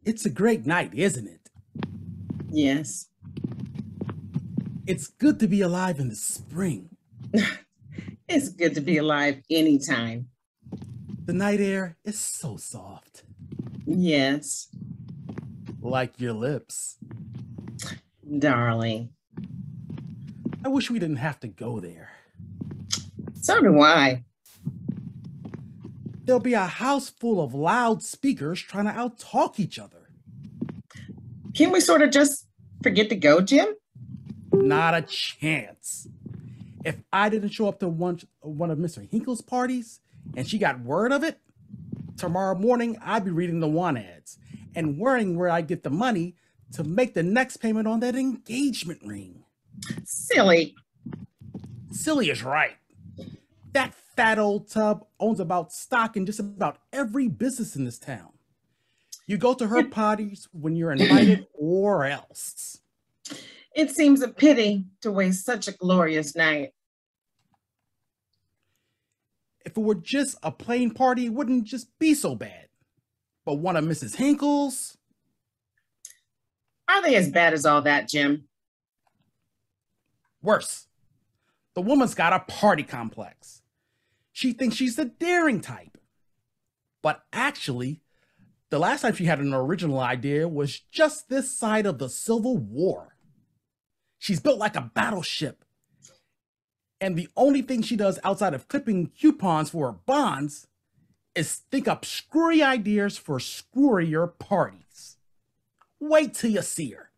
It's a great night, isn't it? Yes. It's good to be alive in the spring. It's good to be alive anytime. The night air is so soft. Yes, Like your lips. darling. I wish we didn't have to go there. So do I. There'll be a house full of loud speakers trying to outtalk each other. Can we sort of just forget to go, Jim? Not a chance. If I didn't show up to one of Mr. Hinkle's parties and she got word of it, tomorrow morning I'd be reading the want ads and worrying where I get the money to make the next payment on that engagement ring. Silly. Silly is right. That fat old tub owns about stock in just about every business in this town. You go to her parties when you're invited or else. It seems a pity to waste such a glorious night. If it were just a plain party, it wouldn't just be so bad. But one of Mrs. Hinkle's? Are they as bad as all that, Jim? Worse. The woman's got a party complex. She thinks she's the daring type. But actually, the last time she had an original idea was just this side of the Civil War. She's built like a battleship. And the only thing she does outside of clipping coupons for her bonds is think up screwy ideas for screwier parties. Wait till you see her.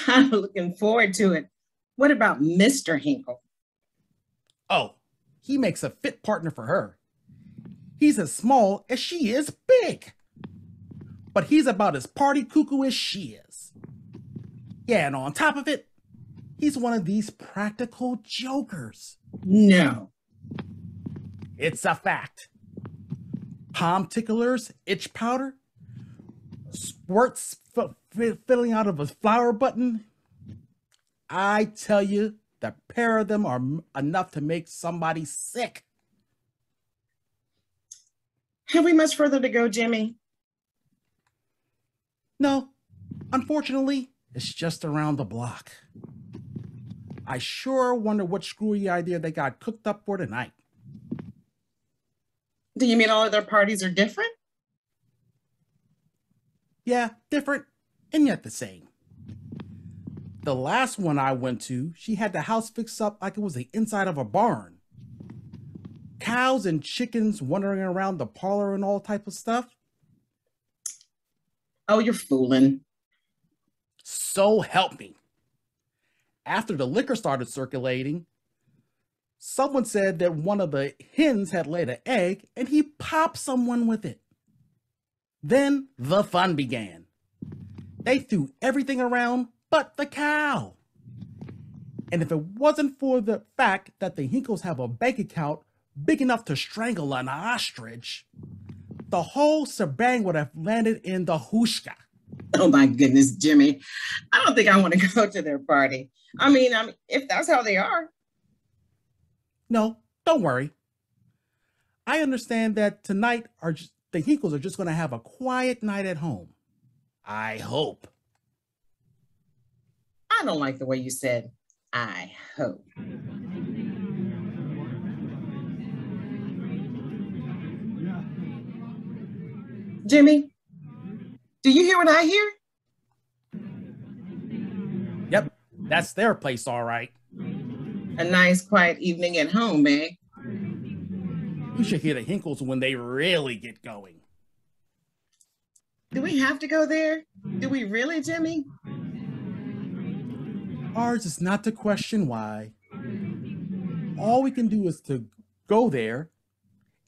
I'm looking forward to it. What about Mr. Hinkle? Oh, he makes a fit partner for her. He's as small as she is big. But he's about as party cuckoo as she is. Yeah, and on top of it, he's one of these practical jokers. No. It's a fact. Palm ticklers, itch powder, squirts filling out of a flower button. I tell you, the pair of them are enough to make somebody sick. Have we much further to go, Jimmy? No, unfortunately, it's just around the block. I sure wonder what screwy idea they got cooked up for tonight. Do you mean all of their parties are different? Yeah, different and yet the same. The last one I went to, she had the house fixed up like it was the inside of a barn. Cows and chickens wandering around the parlor and all type of stuff. Oh, you're fooling. So help me. After the liquor started circulating, someone said that one of the hens had laid an egg and he popped someone with it. Then the fun began. They threw everything around but the cow. And if it wasn't for the fact that the Hinkles have a bank account big enough to strangle an ostrich, the whole shebang would have landed in the hushka. Oh my goodness, Jimmy. I don't think I want to go to their party. I mean, if that's how they are. No, don't worry. I understand that tonight the Hinkles are just going to have a quiet night at home. I hope. I don't like the way you said, I hope. Jimmy, do you hear what I hear? Yep, that's their place, all right. A nice, quiet evening at home, eh? You should hear the Hinkles when they really get going. Do we have to go there? Do we really, Jimmy? Ours is not to question why. All we can do is to go there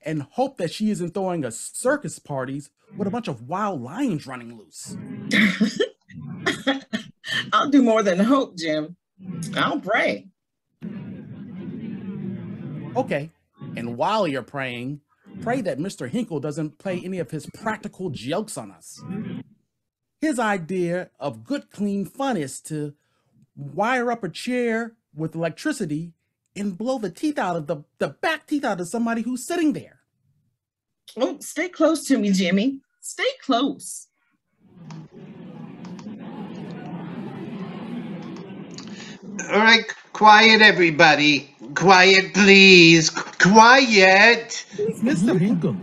and hope that she isn't throwing a circus parties with a bunch of wild lions running loose. I'll do more than hope, Jim. I'll pray. Okay, and while you're praying, pray that Mr. Hinkle doesn't play any of his practical jokes on us. His idea of good, clean fun is to wire up a chair with electricity and blow the teeth out of the back teeth out of somebody who's sitting there. Oh, stay close to me, Jimmy. Stay close. All right, quiet, everybody. Quiet, please. Quiet. It's Mr. Hinkle.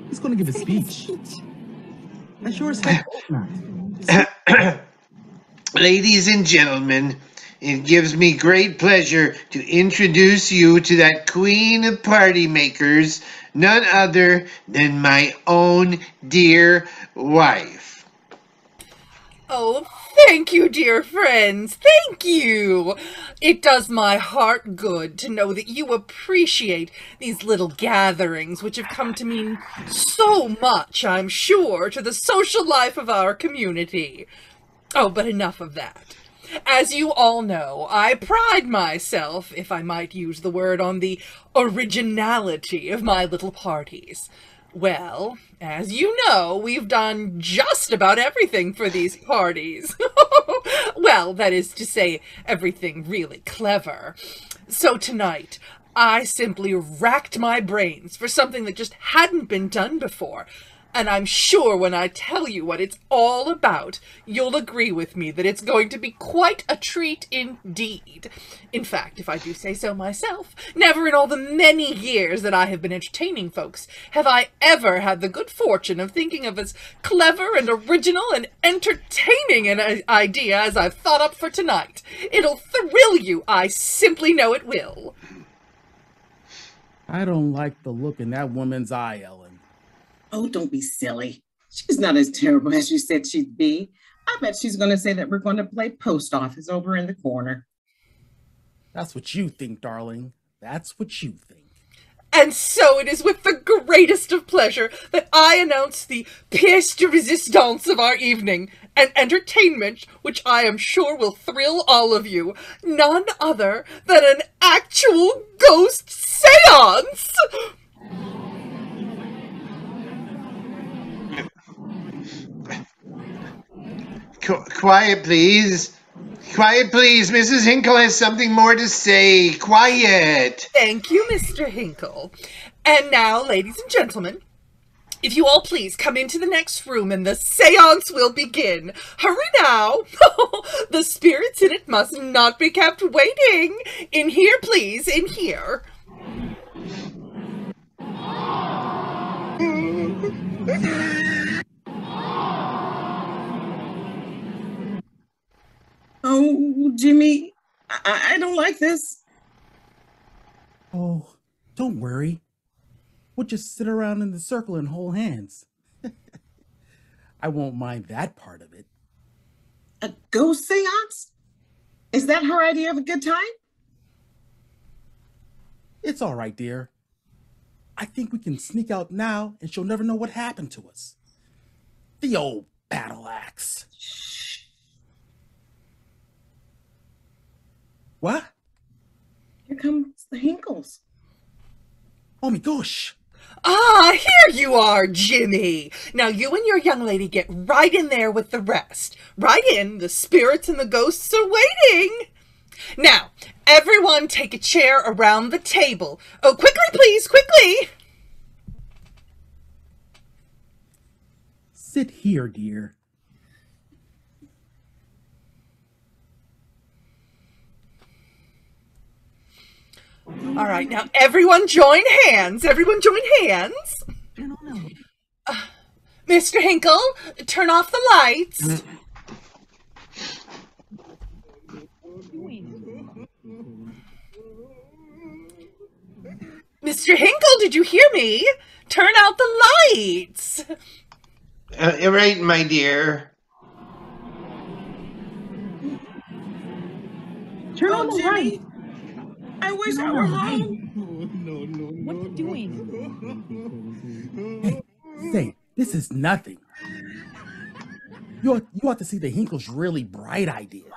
He's going to give a speech. I sure as heck hope not. Ladies and gentlemen, it gives me great pleasure to introduce you to that queen of party makers, none other than my own dear wife. Oh, thank you, dear friends. Thank you. It does my heart good to know that you appreciate these little gatherings, which have come to mean so much, I'm sure, to the social life of our community. Oh, but enough of that. As you all know, I pride myself, if I might use the word, on the originality of my little parties. Well, as you know, we've done just about everything for these parties. Well, that is to say, everything really clever. So tonight, I simply racked my brains for something that just hadn't been done before. And I'm sure when I tell you what it's all about, you'll agree with me that it's going to be quite a treat indeed. In fact, if I do say so myself, never in all the many years that I have been entertaining folks have I ever had the good fortune of thinking of as clever and original and entertaining an idea as I've thought up for tonight. It'll thrill you, I simply know it will. I don't like the look in that woman's eye, Ellen. Oh, don't be silly. She's not as terrible as you said she'd be. I bet she's going to say that we're going to play post office over in the corner. That's what you think, darling. That's what you think. And so it is with the greatest of pleasure that I announce the pièce de résistance of our evening, an entertainment which I am sure will thrill all of you, none other than an actual ghost séance! Quiet, please. Quiet, please. Mrs. Hinkle has something more to say. Quiet. Thank you, Mr. Hinkle. And now, ladies and gentlemen, if you all please come into the next room and the séance will begin. Hurry now. The spirits in it must not be kept waiting. In here, please, in here. Oh, Jimmy, I don't like this. Oh, don't worry. We'll just sit around in the circle and hold hands. I won't mind that part of it. A ghost seance? Is that her idea of a good time? It's all right, dear. I think we can sneak out now and she'll never know what happened to us. The old battle axe. What? Here comes the Hinkles. Oh my gosh. Ah, here you are, Jimmy. Now you and your young lady get right in there with the rest. Right in, the spirits and the ghosts are waiting. Now, everyone take a chair around the table. Oh, quickly, please, quickly. Sit here, dear. All right, now everyone join hands. Everyone join hands. Mr. Hinkle, turn off the lights. Mr. Hinkle, did you hear me? Turn out the lights. Right, my dear. Turn on the light. I wish I were home. What are you doing? Hey, say, this is nothing. You ought to see the Hinkle's really bright ideas.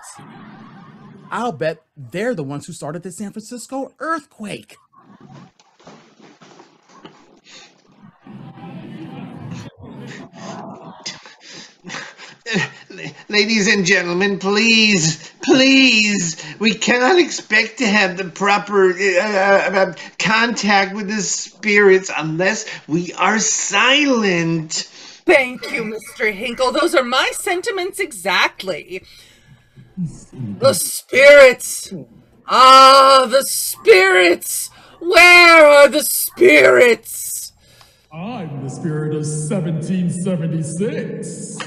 I'll bet they're the ones who started the San Francisco earthquake. Ladies and gentlemen, please, we cannot expect to have the proper contact with the spirits unless we are silent. Thank you, Mr. Hinkle. Those are my sentiments exactly. The spirits! Ah, the spirits! Where are the spirits? I'm the spirit of 1776.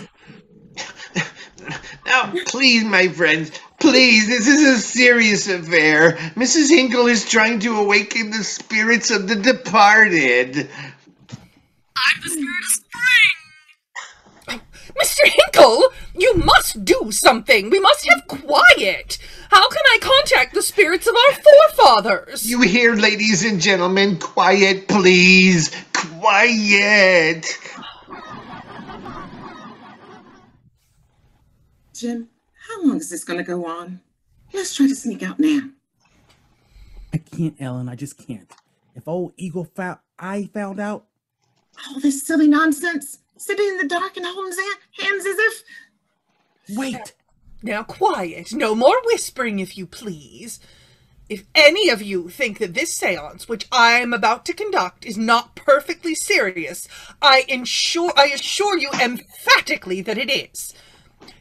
Now, please, my friends, please, this is a serious affair. Mrs. Hinkle is trying to awaken the spirits of the departed. I'm the spirit of spring! Mr. Hinkle, you must do something. We must have quiet. How can I contact the spirits of our forefathers? You hear, ladies and gentlemen, quiet, please. Quiet. Jim, how long is this going to go on? Let's try to sneak out now. I can't, Ellen. I just can't. If old Eagle found out. All this silly nonsense, sitting in the dark and holding his hands as if... Wait. Now quiet. No more whispering, if you please. If any of you think that this seance, which I am about to conduct, is not perfectly serious, I assure you emphatically that it is.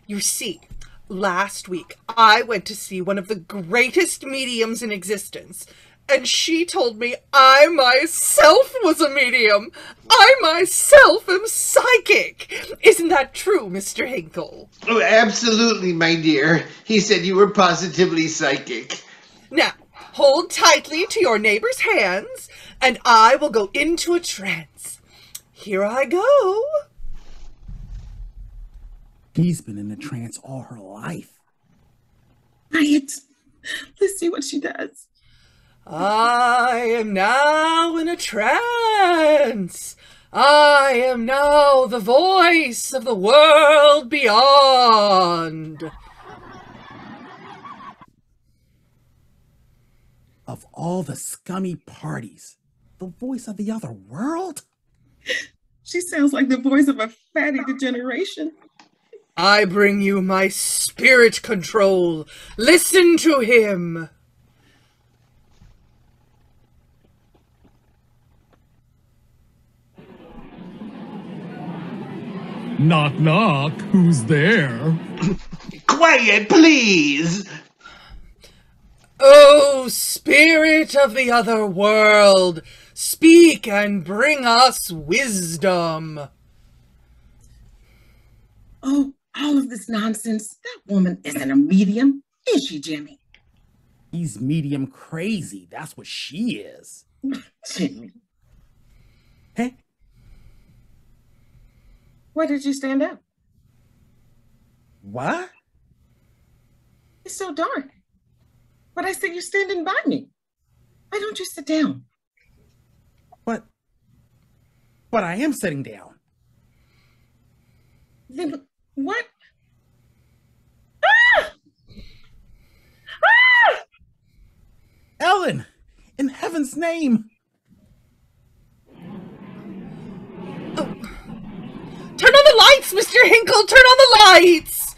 You see, last week I went to see one of the greatest mediums in existence, and she told me I myself was a medium. I myself am psychic. Isn't that true, Mr. Hinkle? Oh, absolutely, my dear. He said you were positively psychic. Now, hold tightly to your neighbor's hands, and I will go into a trance. Here I go. She's been in a trance all her life. Quiet. Let's see what she does. I am now in a trance. I am now the voice of the world beyond. Of all the scummy parties, the voice of the other world? She sounds like the voice of a fatty degeneration. I bring you my spirit control. Listen to him. Knock, knock. Who's there? Quiet, please. O spirit of the other world, speak and bring us wisdom. Oh, all of this nonsense. That woman isn't a medium, is she, Jimmy? He's medium crazy. That's what she is. Jimmy. Hey, Why did you stand up? what? It's so dark. But I said you're standing by me. Why don't you sit down? But I am sitting down. Then what? Ah! Ah! Ellen, in heaven's name. Turn on the lights, Mr. Hinkle! Turn on the lights!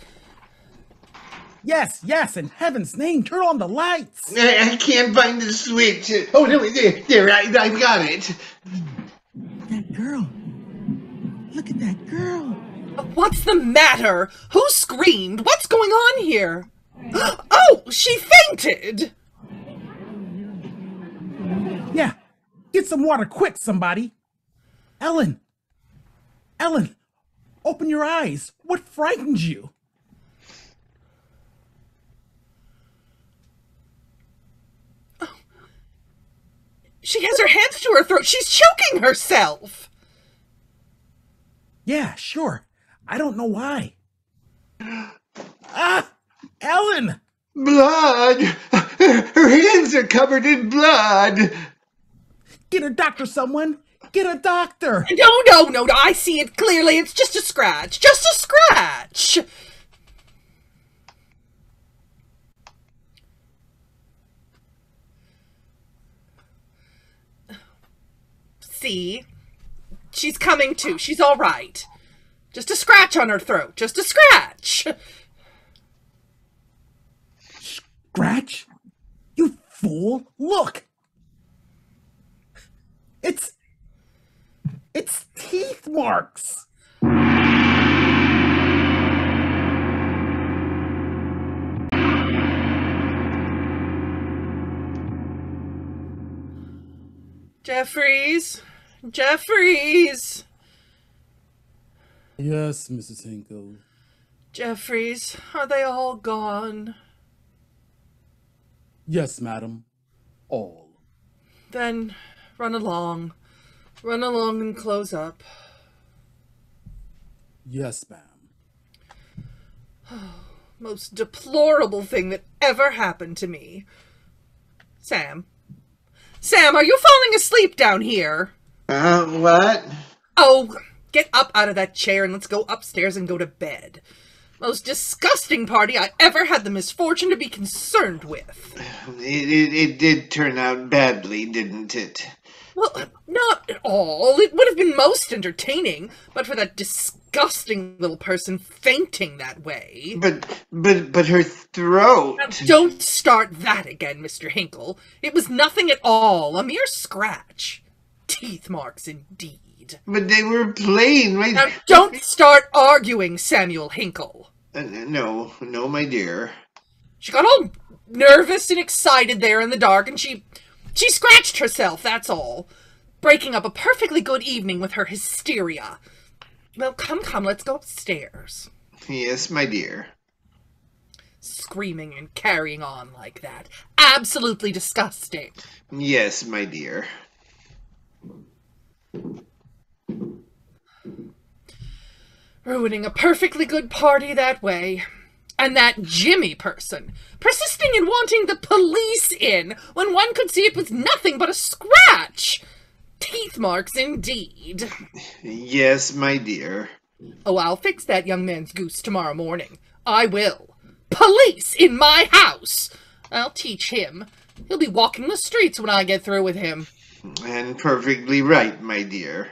Yes, in heaven's name, turn on the lights. I can't find the switch. Oh, no, there, I've got it. That girl. Look at that girl. What's the matter? Who screamed? What's going on here? Oh, she fainted! Yeah, get some water quick, somebody. Ellen, open your eyes. What frightened you? She has her hands to her throat. She's choking herself. Yeah, sure. I don't know why. Ah, Ellen! Blood! Her hands are covered in blood! Get a doctor, someone! Get a doctor! No, I see it clearly. It's just a scratch. Just a scratch! See? She's coming to. She's all right. Just a scratch on her throat. Just a scratch. Scratch? You fool! Look! It's teeth marks! Jeffries? Jeffries? Yes, Mrs. Hinkle. Jeffries, are they all gone? Yes, madam. All. Then run along. Run along and close up. Yes, ma'am. Most deplorable thing that ever happened to me. Sam? Sam, are you falling asleep down here? What? Oh, get up out of that chair and let's go upstairs and go to bed. Most disgusting party I ever had the misfortune to be concerned with. It did turn out badly, didn't it? Well, not at all. It would have been most entertaining, but for that disgusting little person fainting that way. But her throat. Now, don't start that again, Mr. Hinkle. It was nothing at all, a mere scratch. Teeth marks, indeed. But they were plain, right? Now, don't start arguing, Samuel Hinkle. No, my dear. She got all nervous and excited there in the dark, and she scratched herself, that's all. Breaking up a perfectly good evening with her hysteria. Well, come, let's go upstairs. Yes, my dear. Screaming and carrying on like that. Absolutely disgusting. Yes, my dear. Ruining a perfectly good party that way. And that Jimmy person, persisting in wanting the police in, when one could see it was nothing but a scratch. Teeth marks, indeed. Yes, my dear. Oh, I'll fix that young man's goose tomorrow morning. I will. Police in my house! I'll teach him. He'll be walking the streets when I get through with him. And perfectly right, my dear.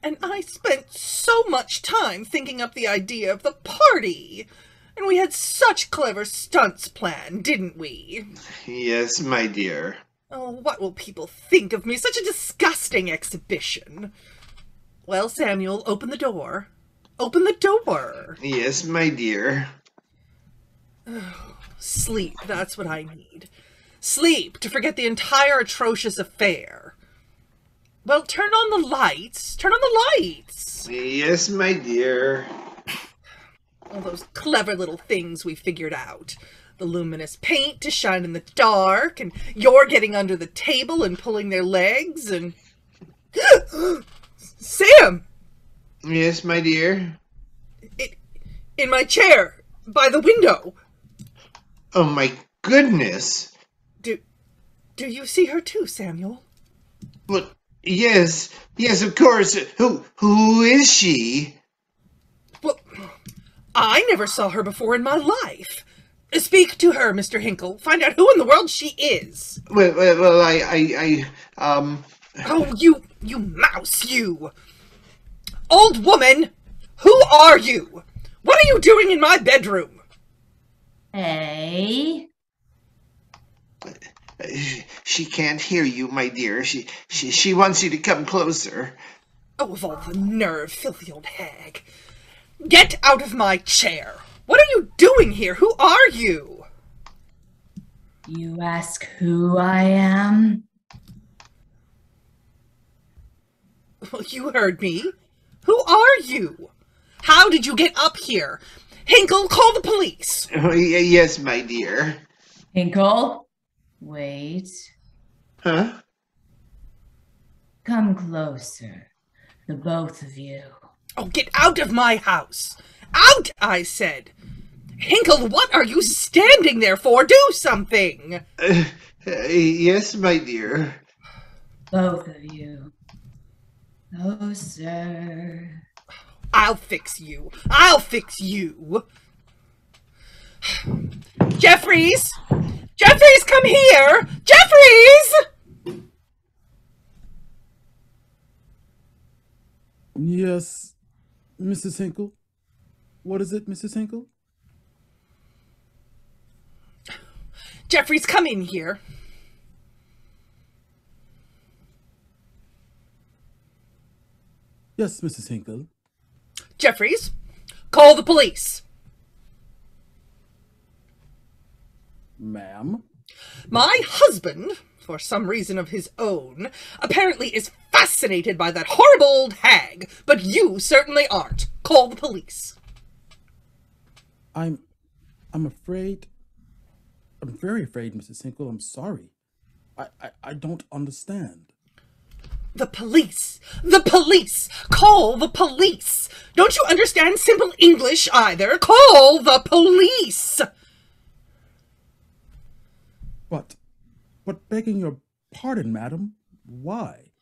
And I spent so much time thinking up the idea of the party. And we had such clever stunts planned, didn't we? Yes, my dear. Oh, what will people think of me? Such a disgusting exhibition. Well, Samuel, open the door. Open the door. Yes, my dear. Sleep, that's what I need. Sleep, to forget the entire atrocious affair. Well, turn on the lights. Turn on the lights. Yes, my dear. All those clever little things we figured out. The luminous paint to shine in the dark, and you're getting under the table and pulling their legs, and... Sam! Yes, my dear. In my chair, by the window. Oh, my goodness. Do you see her too, Samuel? Well, yes, of course. Who is she? Well, I never saw her before in my life. Speak to her, Mr. Hinkle. Find out who in the world she is. Well, Oh, you mouse, you! Old woman! Who are you? What are you doing in my bedroom? Hey? She can't hear you, my dear. She wants you to come closer. Oh, of all the nerve, filthy old hag. Get out of my chair! What are you doing here? Who are you? You ask who I am? Well, you heard me. Who are you? How did you get up here? Hinkle, call the police. Oh, yes, my dear. Hinkle? Wait. Huh? Come closer. The both of you. Oh, get out of my house. Out, I said. Hinkle, what are you standing there for? Do something. Yes, my dear. Both of you. Closer. I'll fix you. I'll fix you. Jeffries! Jeffries, come here! Jeffries! Yes, Mrs. Hinkle. What is it, Mrs. Hinkle? Jeffries, come in here. Yes, Mrs. Hinkle. Jeffries, call the police. Ma'am? My husband for some reason of his own, apparently is fascinated by that horrible old hag, but you certainly aren't. Call the police. I'm afraid. I'm very afraid, Mrs. Hinkle. I'm sorry. I don't understand. The police! The police! Call the police! Don't you understand simple English either? Call the police! But begging your pardon, madam, why?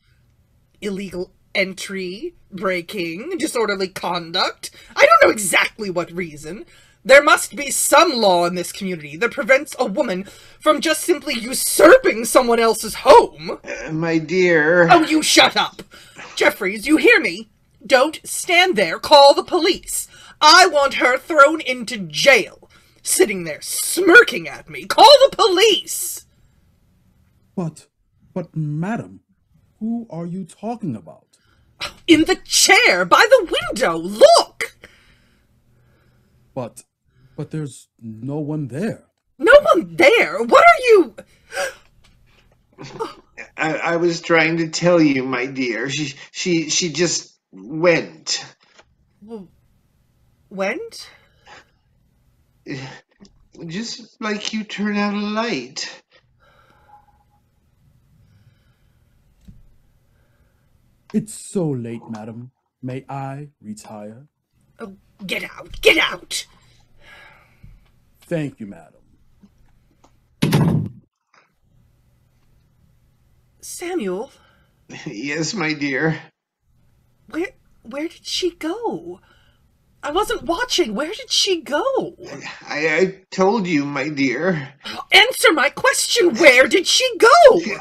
Illegal entry, breaking, disorderly conduct. I don't know exactly what reason. There must be some law in this community that prevents a woman from just simply usurping someone else's home. My dear... Oh, you shut up! Jeffries, you hear me? Don't stand there. Call the police. I want her thrown into jail. Sitting there smirking at me. Call the police! But madam, who are you talking about? In the chair, by the window. Look! But there's no one there. No one there? What are you... I was trying to tell you, my dear. She just went. Went? Just like you turn out a light. It's so late, madam. May I retire? Oh, get out! Get out! Thank you, madam. Samuel? Yes, my dear. Where did she go? I wasn't watching. Where did she go? I told you, my dear. Answer my question. Where did she go?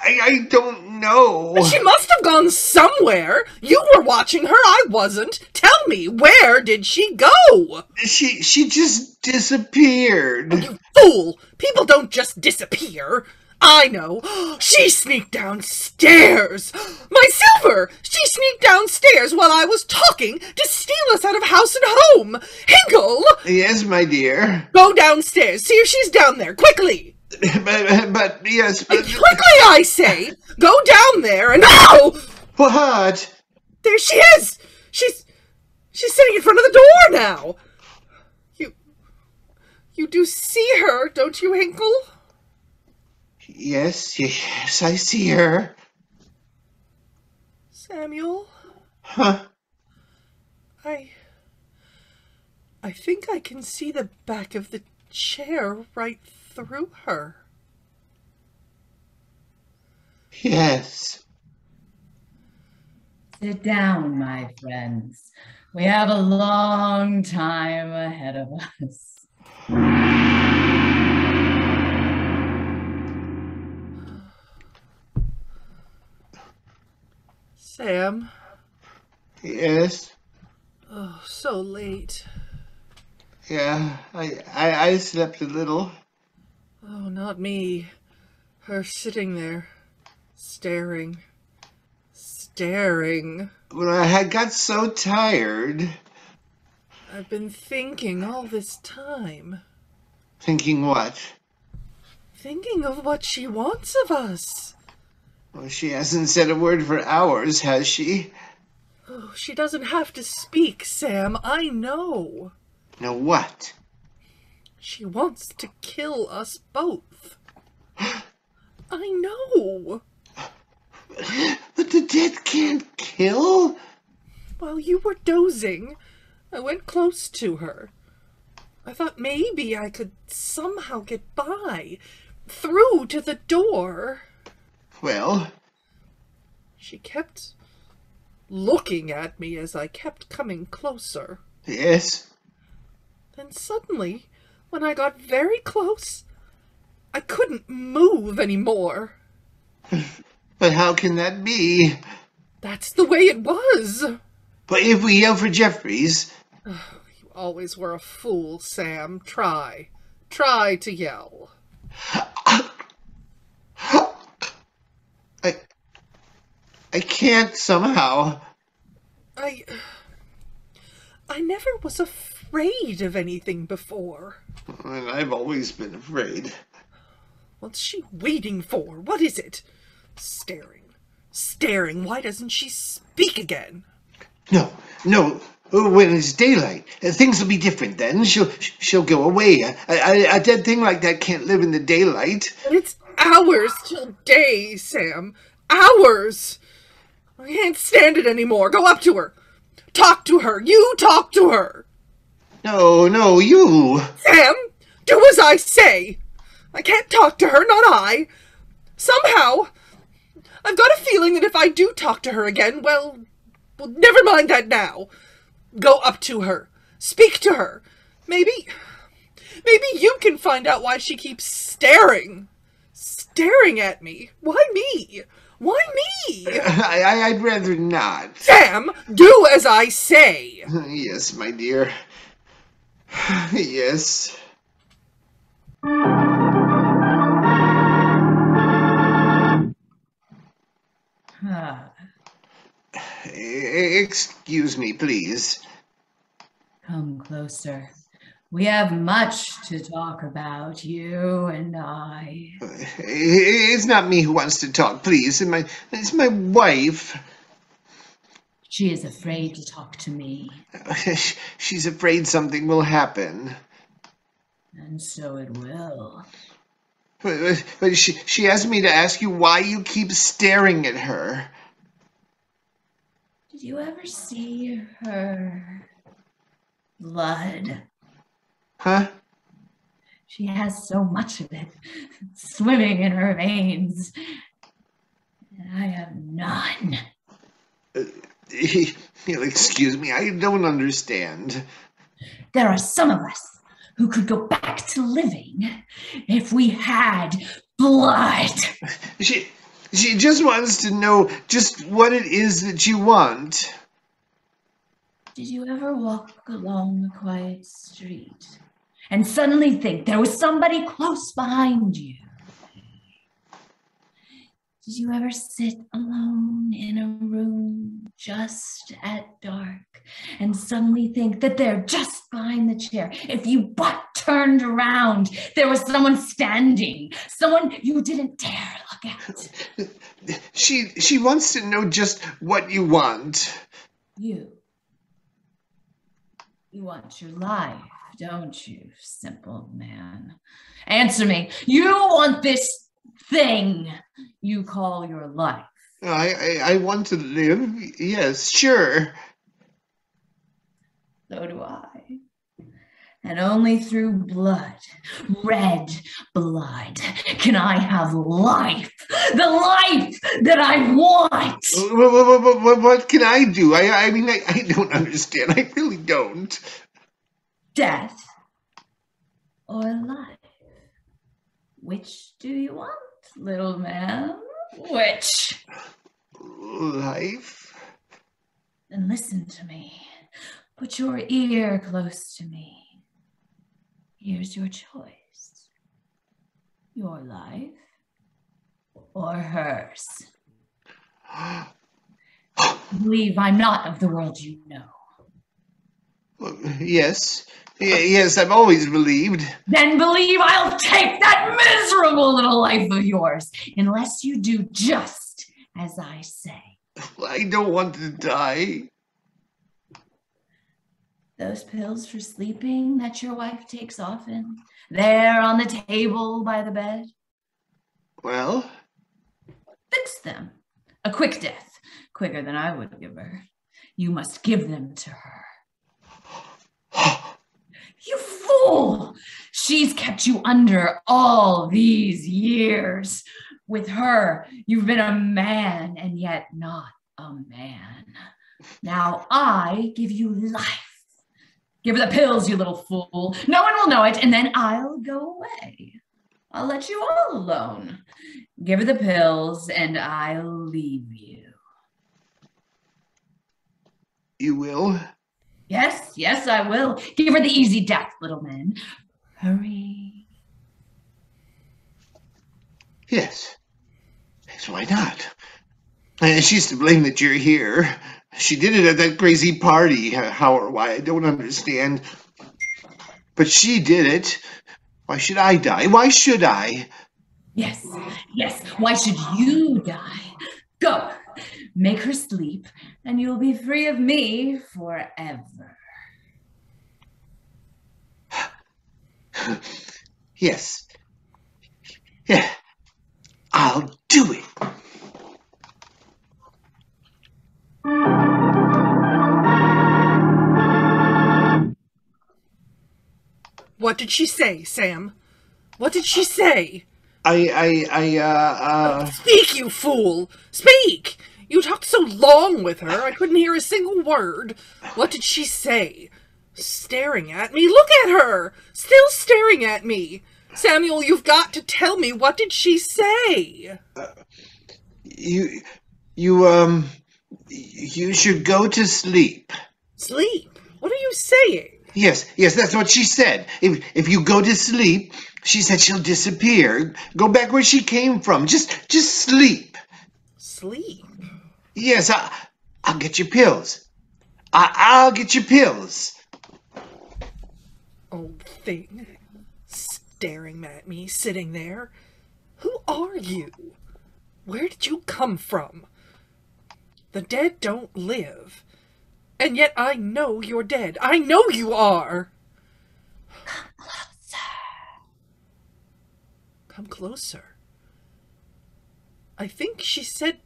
I don't know. She must have gone somewhere. You were watching her. I wasn't. Tell me, where did she go? She just disappeared. Oh, you fool! People don't just disappear. I know. She sneaked downstairs. My silver! She sneaked downstairs while I was talking to steal us out of house and home. Hinkle! Yes, my dear. Go downstairs. See if she's down there. Quickly. But yes, but... Quickly, I say. Go down there and... Oh! What? There she is. She's sitting in front of the door now. You do see her, don't you, Hinkle? Yes, I see her. Samuel? Huh? I think I can see the back of the chair right through her. Yes. Sit down, my friends. We have a long time ahead of us. Sam? Yes. Oh, so late. Yeah, I slept a little. Oh, not me. Her sitting there, staring. When I had got so tired. I've been thinking all this time. Thinking what? Thinking of what she wants of us. Well, she hasn't said a word for hours, has she? Oh, she doesn't have to speak, Sam. I know. Know what? She wants to kill us both. I know. But the dead can't kill? While you were dozing, I went close to her. I thought maybe I could somehow get by, through to the door. Well? She kept looking at me as I kept coming closer. Yes? Then suddenly, when I got very close, I couldn't move anymore. But how can that be? That's the way it was. But if we yell for Jeffries... You always were a fool, Sam. Try to yell. I can't somehow. I never was afraid of anything before. And I've always been afraid. What's she waiting for? What is it? Staring. Why doesn't she speak again? No. When it's daylight, things will be different then. She'll go away. A dead thing like that can't live in the daylight. But it's hours till day, Sam. Hours! I can't stand it anymore. Go up to her. Talk to her. You talk to her. No, you. Sam, do as I say. I can't talk to her, not I. Somehow, I've got a feeling that if I do talk to her again, well, never mind that now. Go up to her. Speak to her. Maybe you can find out why she keeps staring at me. Why me? Why me? I'd rather not. Sam, do as I say. Yes, my dear. Yes. Excuse me, please. Come closer. We have much to talk about, you and I. It's not me who wants to talk, please. It's my wife. She is afraid to talk to me. She's afraid something will happen. And so it will. But she asked me to ask you why you keep staring at her. Did you ever see her blood? Huh? She has so much of it swimming in her veins. And I have none. Excuse me, I don't understand. There are some of us who could go back to living if we had blood. She just wants to know just what it is that you want. Did you ever walk along a quiet street and suddenly think there was somebody close behind you? Did you ever sit alone in a room just at dark and suddenly think that they're just behind the chair? If you but turned around, there was someone standing, someone you didn't dare look at. She wants to know just what you want. You want your life, don't you, simple man? Answer me. You want this thing you call your life? I want to live. Yes, sure. So do I. And only through blood, red blood, can I have life. The life that I want. What can I do? I mean, I don't understand. I really don't. Death or life? Which do you want, little man? Which? Life? Then listen to me. Put your ear close to me. Here's your choice. Your life or hers. Believe I'm not of the world you know. Yes. Yes, I've always believed. Then believe I'll take that miserable little life of yours, unless you do just as I say. I don't want to die. Those pills for sleeping that your wife takes often, there on the table by the bed. Well? Fix them. A quick death, quicker than I would give her. You must give them to her. You fool! She's kept you under all these years. With her, you've been a man and yet not a man. Now I give you life. Give her the pills, you little fool. No one will know it, and then I'll go away. I'll let you all alone. Give her the pills, and I'll leave you. You will? Yes, I will. Give her the easy death, little man. Hurry. Yes. Why not? She's to blame that you're here. She did it at that crazy party. How or why, I don't understand. But she did it. Why should I die? Why should I? Yes, yes. Why should you die? Go, make her sleep, and you'll be free of me forever. Yes. Yeah. I'll do it. What did she say, Sam? What did she say? Speak, you fool! Speak! You talked so long with her, I couldn't hear a single word. What did she say? Staring at me? Look at her! Still staring at me! Samuel, you've got to tell me, what did she say? You should go to sleep. Sleep? What are you saying? Yes, that's what she said. If you go to sleep, she said she'll disappear. Go back where she came from. Just sleep. Sleep? Yes, I'll get you pills. I'll get you pills. Old thing. Staring at me, sitting there. Who are you? Where did you come from? The dead don't live. And yet I know you're dead. I know you are. Come closer. Come closer. I think she said,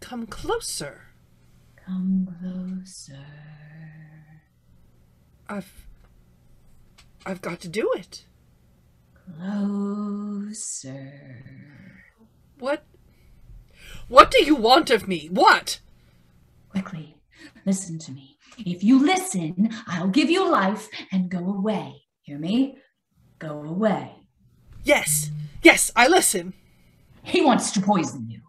come closer. Come closer. I've got to do it. Closer. What do you want of me? What? Quickly, listen to me. If you listen, I'll give you life and go away. Hear me? Go away. Yes, I listen. He wants to poison you.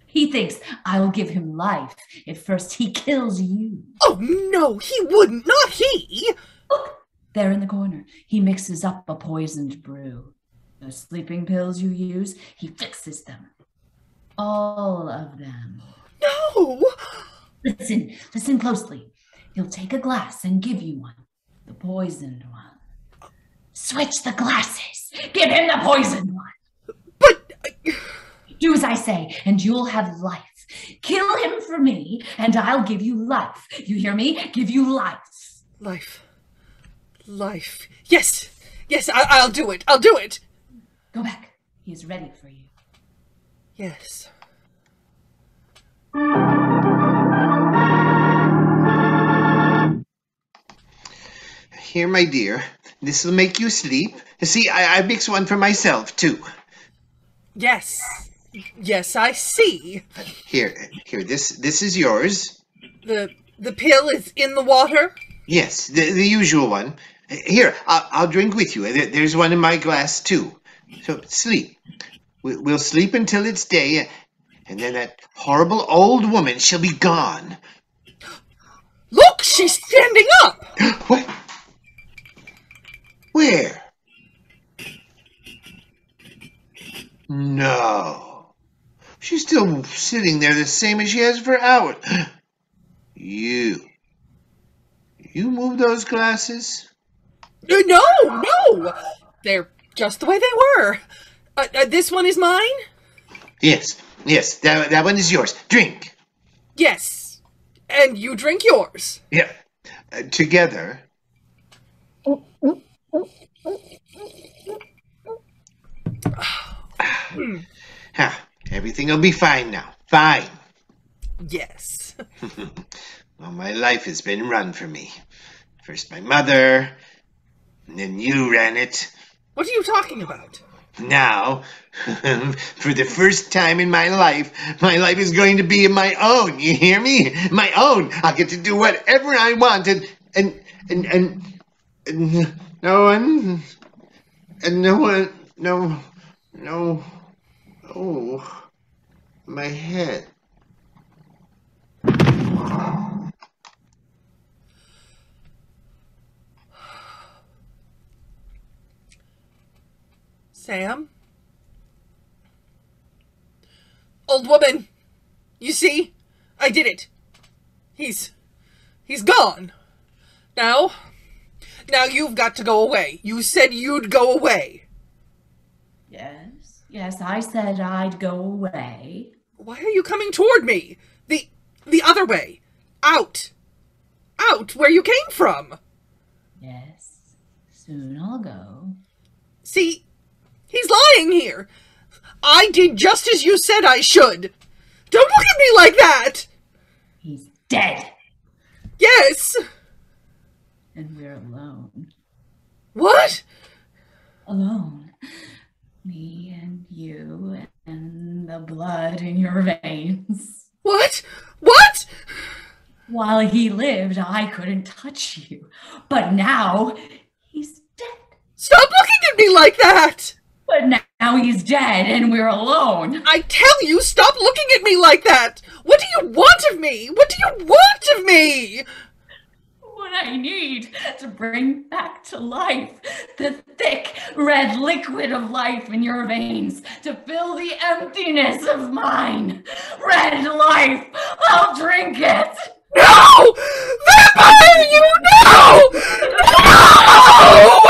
He thinks I'll give him life if first he kills you. Oh, no, he wouldn't. Not he. Look, there in the corner. He mixes up a poisoned brew. The sleeping pills you use, he fixes them. All of them. No. Listen closely. He'll take a glass and give you one. The poisoned one. Switch the glasses. Give him the poisoned one. But... Do as I say, and you'll have life. Kill him for me, and I'll give you life. You hear me? Give you life. Life. Yes, I'll do it. I'll do it. Go back. He is ready for you. Yes. Here, my dear, this will make you sleep. See, I mix one for myself, too. Yes, I see. Here, this is yours. The pill is in the water? Yes, the usual one. Here, I'll drink with you. There's one in my glass, too. So, sleep. We'll sleep until it's day, and then that horrible old woman, she'll be gone. Look, she's standing up! What? Where? No. She's still sitting there the same as she has for hours. You moved those glasses? No! They're just the way they were. This one is mine? Yes, that one is yours. Drink. Yes, and you drink yours. Yeah, together. Everything will be fine now. Fine. Yes. Well, my life has been run for me. First my mother, and then you ran it. What are you talking about? Now, for the first time in my life is going to be my own. You hear me? My own. I'll get to do whatever I want, and no one, no. Oh, my head. Sam? Old woman! You see? I did it. He's gone. Now you've got to go away. You said you'd go away. Yes? Yes, I said I'd go away. Why are you coming toward me? The other way. Out. Out, where you came from. Yes, soon I'll go. See, he's lying here. I did just as you said I should. Don't look at me like that. He's dead. Yes. And we're alone. What? Alone. Me and you and the blood in your veins. What? What? While he lived, I couldn't touch you. But now, he's dead. Stop looking at me like that! But now he's dead and we're alone. I tell you, stop looking at me like that! What do you want of me? What do you want of me? What I need to bring back to life the thick red liquid of life in your veins to fill the emptiness of mine. Red life! I'll drink it! No! Vampire, you know! No!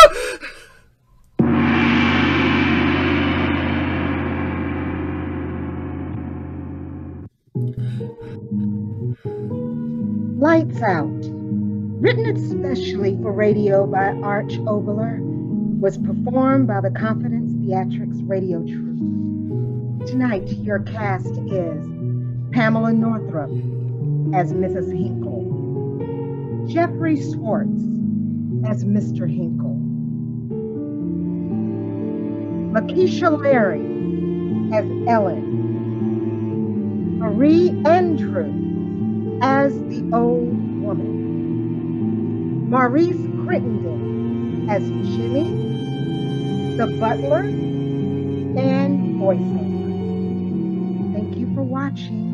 Lights Out, written especially for radio by Arch Oboler, was performed by the Confidence Theatrics radio troupe. Tonight, your cast is Pamela Northrup as Mrs. Hinkle, Jeffery Schwartz as Mr. Hinkle, Lakesha Larry as Ellen, Marie and Troupe as the old woman, Maurice as Jimmy, the butler, and voiceovers. Thank you for watching.